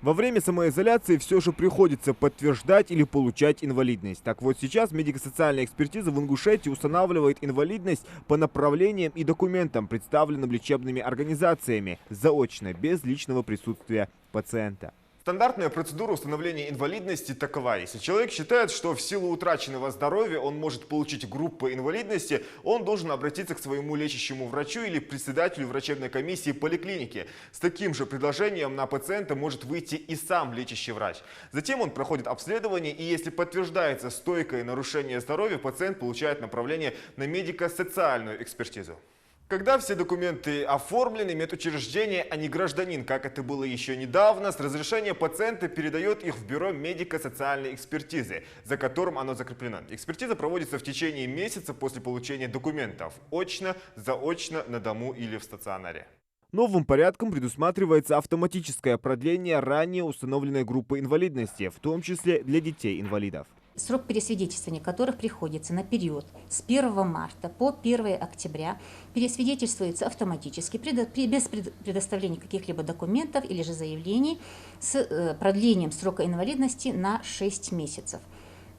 Во время самоизоляции все же приходится подтверждать или получать инвалидность. Так вот сейчас медико-социальная экспертиза в Ингушетии устанавливает инвалидность по направлениям и документам, представленным лечебными организациями, заочно, без личного присутствия пациента. Стандартная процедура установления инвалидности такова. Если человек считает, что в силу утраченного здоровья он может получить группу инвалидности, он должен обратиться к своему лечащему врачу или председателю врачебной комиссии поликлиники. С таким же предложением на пациента может выйти и сам лечащий врач. Затем он проходит обследование, и если подтверждается стойкое нарушение здоровья, пациент получает направление на медико-социальную экспертизу. Когда все документы оформлены, медучреждение, а не гражданин, как это было еще недавно, с разрешения пациента передает их в бюро медико-социальной экспертизы, за которым оно закреплено. Экспертиза проводится в течение месяца после получения документов. Очно, заочно, на дому или в стационаре. Новым порядком предусматривается автоматическое продление ранее установленной группы инвалидности, в том числе для детей-инвалидов. Срок пересвидетельствования которых приходится на период с 1 марта по 1 октября пересвидетельствуется автоматически, без предоставления каких-либо документов или же заявлений, с продлением срока инвалидности на 6 месяцев.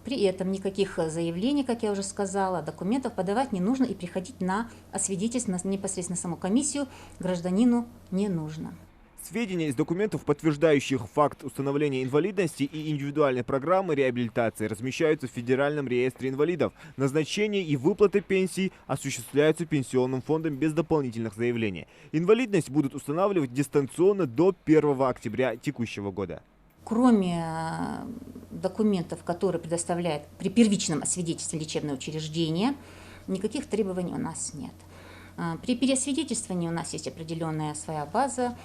При этом никаких заявлений, как я уже сказала, документов подавать не нужно, и приходить на освидетельство непосредственно саму комиссию гражданину не нужно. Сведения из документов, подтверждающих факт установления инвалидности и индивидуальной программы реабилитации, размещаются в Федеральном реестре инвалидов. Назначение и выплаты пенсий осуществляются пенсионным фондом без дополнительных заявлений. Инвалидность будут устанавливать дистанционно до 1 октября текущего года. Кроме документов, которые предоставляет при первичном освидетельстве лечебное учреждение, никаких требований у нас нет. При пересвидетельствовании у нас есть определенная своя база,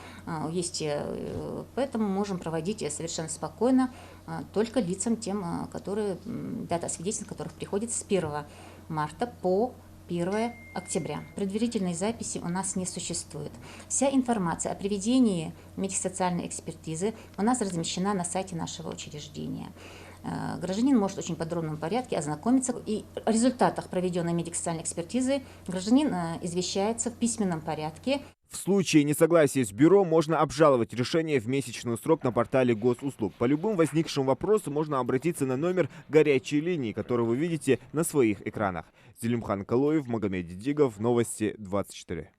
поэтому можем проводить совершенно спокойно только лицам тем, дата освидетельствования которых приходит с 1 марта по 1 октября. Предварительной записи у нас не существует. Вся информация о проведении медико-социальной экспертизы у нас размещена на сайте нашего учреждения. Гражданин может в очень подробном порядке ознакомиться, и о результатах проведенной медико-социальной экспертизы гражданин извещается в письменном порядке. В случае несогласия с бюро можно обжаловать решение в месячный срок на портале госуслуг. По любым возникшим вопросам можно обратиться на номер горячей линии, который вы видите на своих экранах. Зелимхан Калоев, Магомед Дидигов, Новости 24.